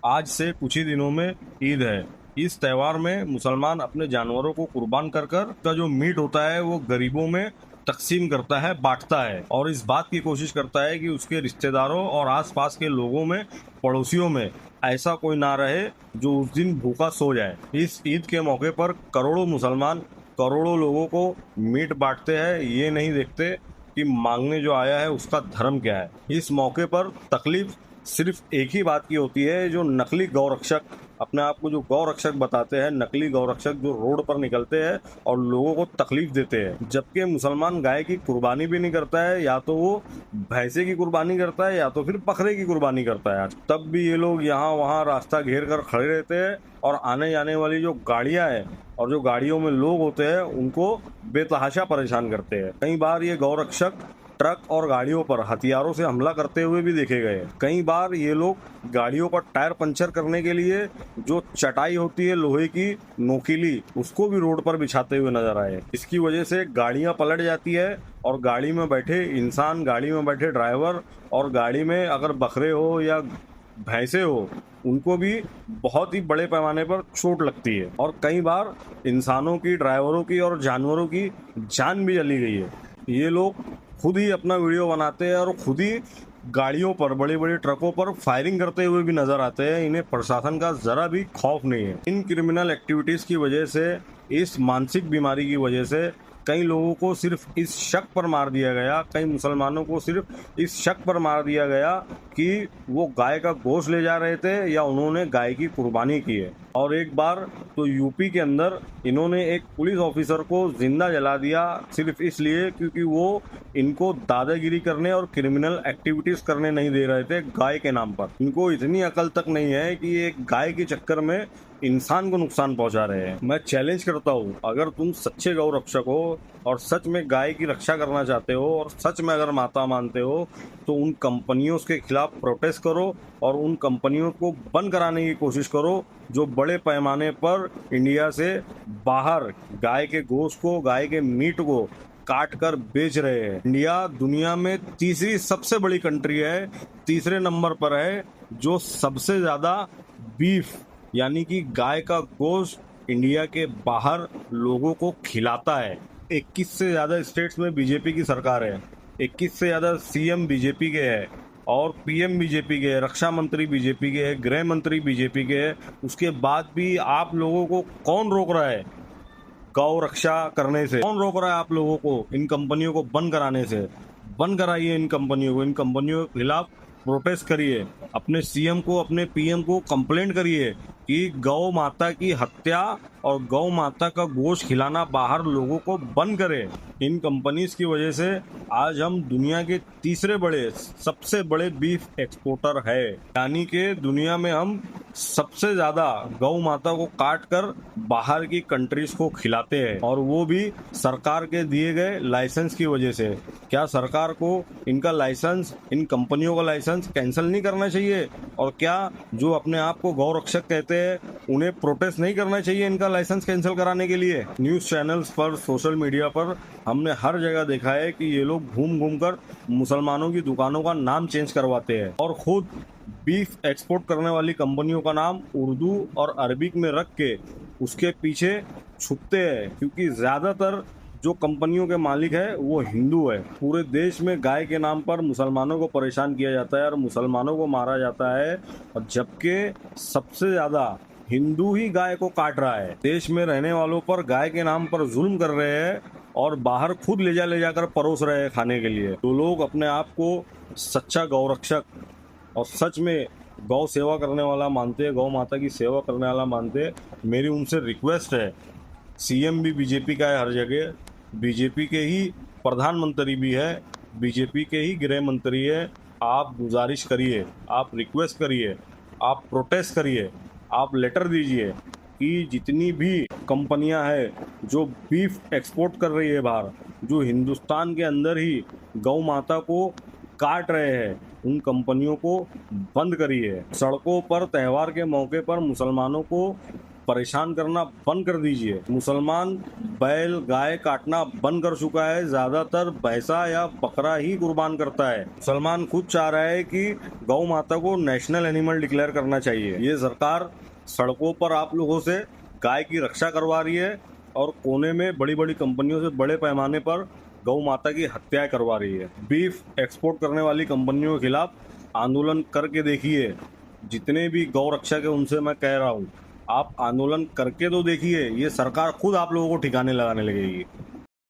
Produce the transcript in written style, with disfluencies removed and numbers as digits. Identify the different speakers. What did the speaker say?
Speaker 1: आज से कुछ ही दिनों में ईद है। इस त्योहार में मुसलमान अपने जानवरों को कुर्बान कर कर का जो मीट होता है वो गरीबों में तकसीम करता है, बांटता है और इस बात की कोशिश करता है कि उसके रिश्तेदारों और आसपास के लोगों में, पड़ोसियों में ऐसा कोई ना रहे जो उस दिन भूखा सो जाए। इस ईद के मौके पर करोड़ों मुसलमान करोड़ों लोगों को मीट बांटते हैं, ये नहीं देखते कि मांगने जो आया है उसका धर्म क्या है। इस मौके पर तकलीफ सिर्फ एक ही बात की होती है, जो नकली गौरक्षक अपने आप को जो गौरक्षक बताते हैं, नकली गौरक्षक जो रोड पर निकलते हैं और लोगों को तकलीफ देते हैं। जबकि मुसलमान गाय की कुर्बानी भी नहीं करता है, या तो वो भैंसे की कुर्बानी करता है या तो फिर बकरे की कुर्बानी करता है। तब भी ये लोग यहाँ वहाँ रास्ता घेर कर खड़े रहते हैं और आने जाने वाली जो गाड़ियां हैं और जो गाड़ियों में लोग होते हैं उनको बेतहाशा परेशान करते हैं। कई बार ये गौरक्षक ट्रक और गाड़ियों पर हथियारों से हमला करते हुए भी देखे गए। कई बार ये लोग गाड़ियों पर टायर पंचर करने के लिए जो चटाई होती है लोहे की नोकीली, उसको भी रोड पर बिछाते हुए नजर आए। इसकी वजह से गाड़ियां पलट जाती है और गाड़ी में बैठे इंसान, गाड़ी में बैठे ड्राइवर और गाड़ी में अगर बकरे हो या भैंसे हो, उनको भी बहुत ही बड़े पैमाने पर चोट लगती है और कई बार इंसानों की, ड्राइवरों की और जानवरों की जान भी चली गई है। ये लोग खुद ही अपना वीडियो बनाते हैं और खुद ही गाड़ियों पर, बड़े बड़े ट्रकों पर फायरिंग करते हुए भी नजर आते हैं। इन्हें प्रशासन का जरा भी खौफ नहीं है। इन क्रिमिनल एक्टिविटीज की वजह से, इस मानसिक बीमारी की वजह से कई लोगों को सिर्फ इस शक पर मार दिया गया, कई मुसलमानों को सिर्फ इस शक पर मार दिया गया कि वो गाय का गोश्त ले जा रहे थे या उन्होंने गाय की कुर्बानी की है। और एक बार तो यूपी के अंदर इन्होंने एक पुलिस ऑफिसर को जिंदा जला दिया, सिर्फ इसलिए क्योंकि वो इनको दादागिरी करने और क्रिमिनल एक्टिविटीज करने नहीं दे रहे थे गाय के नाम पर। इनको इतनी अकल तक नहीं है कि एक गाय के चक्कर में इंसान को नुकसान पहुंचा रहे हैं। मैं चैलेंज करता हूं, अगर तुम सच्चे गौ रक्षक हो और सच में गाय की रक्षा करना चाहते हो और सच में अगर माता मानते हो, तो उन कंपनियों के खिलाफ प्रोटेस्ट करो और उन कंपनियों को बंद कराने की कोशिश करो जो बड़े पैमाने पर इंडिया से बाहर गाय के गोश्त को, गाय के मीट को काट कर बेच रहे हैं। इंडिया दुनिया में तीसरी सबसे बड़ी कंट्री है, तीसरे नंबर पर है, जो सबसे ज्यादा बीफ यानी कि गाय का गोश्त इंडिया के बाहर लोगों को खिलाता है। 21 से ज्यादा स्टेट्स में बीजेपी की सरकार है, 21 से ज्यादा सीएम बीजेपी के हैं और पीएम बीजेपी के है, रक्षा मंत्री बीजेपी के है, गृह मंत्री बीजेपी के है। उसके बाद भी आप लोगों को कौन रोक रहा है गौ रक्षा करने से? कौन रोक रहा है आप लोगों को इन कंपनियों को बंद कराने से? बंद कराइए इन कंपनियों को, इन कंपनियों के खिलाफ प्रोटेस्ट करिए, अपने सीएम को, अपने पीएम को कंप्लेंट करिए कि गौ माता की हत्या और गौ माता का गोश्त खिलाना बाहर लोगों को बंद करें। इन कंपनीज की वजह से आज हम दुनिया के तीसरे बड़े, सबसे बड़े बीफ एक्सपोर्टर है, यानी कि दुनिया में हम सबसे ज्यादा गौ माता को काट कर बाहर की कंट्रीज को खिलाते हैं और वो भी सरकार के दिए गए लाइसेंस की वजह से। क्या सरकार को इनका लाइसेंस, इन कंपनियों का लाइसेंस कैंसिल नहीं करना चाहिए? और क्या जो अपने आप को गौ रक्षक कहते हैं उन्हें प्रोटेस्ट नहीं करना चाहिए इनका लाइसेंस कैंसिल कराने के लिए? न्यूज चैनल्स पर, सोशल मीडिया पर हमने हर जगह देखा है कि ये लोग घूम घूम कर मुसलमानों की दुकानों का नाम चेंज करवाते हैं और खुद बीफ एक्सपोर्ट करने वाली कंपनियों का नाम उर्दू और अरबिक में रख के उसके पीछे छुपते हैं, क्योंकि ज्यादातर जो कंपनियों के मालिक है वो हिंदू है। पूरे देश में गाय के नाम पर मुसलमानों को परेशान किया जाता है और मुसलमानों को मारा जाता है, और जबकि सबसे ज्यादा हिंदू ही गाय को काट रहा है। देश में रहने वालों पर गाय के नाम पर जुल्म कर रहे हैं और बाहर खुद ले जाकर परोस रहे हैं खाने के लिए। तो लोग अपने आप को सच्चा गौरक्षक और सच में गौ सेवा करने वाला मानते हैं, गौ माता की सेवा करने वाला मानते हैं। मेरी उनसे रिक्वेस्ट है, सीएम भी बीजेपी का है, हर जगह बीजेपी के ही प्रधानमंत्री भी है, बीजेपी के ही गृह मंत्री है। आप गुजारिश करिए, आप रिक्वेस्ट करिए, आप प्रोटेस्ट करिए, आप लेटर दीजिए कि जितनी भी कंपनियां हैं जो बीफ एक्सपोर्ट कर रही है बाहर, जो हिंदुस्तान के अंदर ही गौ माता को काट रहे हैं, उन कंपनियों को बंद करिए। सड़कों पर त्योहार के मौके पर मुसलमानों को परेशान करना बंद कर दीजिए। मुसलमान बैल गाय काटना बंद कर चुका है, ज्यादातर भैंसा या बकरा ही कुर्बान करता है। मुसलमान खुद चाह रहा है कि गौ माता को नेशनल एनिमल डिक्लेयर करना चाहिए। ये सरकार सड़कों पर आप लोगों से गाय की रक्षा करवा रही है और कोने में बड़ी बड़ी कंपनियों से बड़े पैमाने पर गौ माता की हत्याएं करवा रही है। बीफ एक्सपोर्ट करने वाली कंपनियों के खिलाफ आंदोलन करके देखिए। जितने भी गौ रक्षक है उनसे मैं कह रहा हूँ, आप आंदोलन करके तो देखिए, ये सरकार खुद आप लोगों को ठिकाने लगाने लगेगी।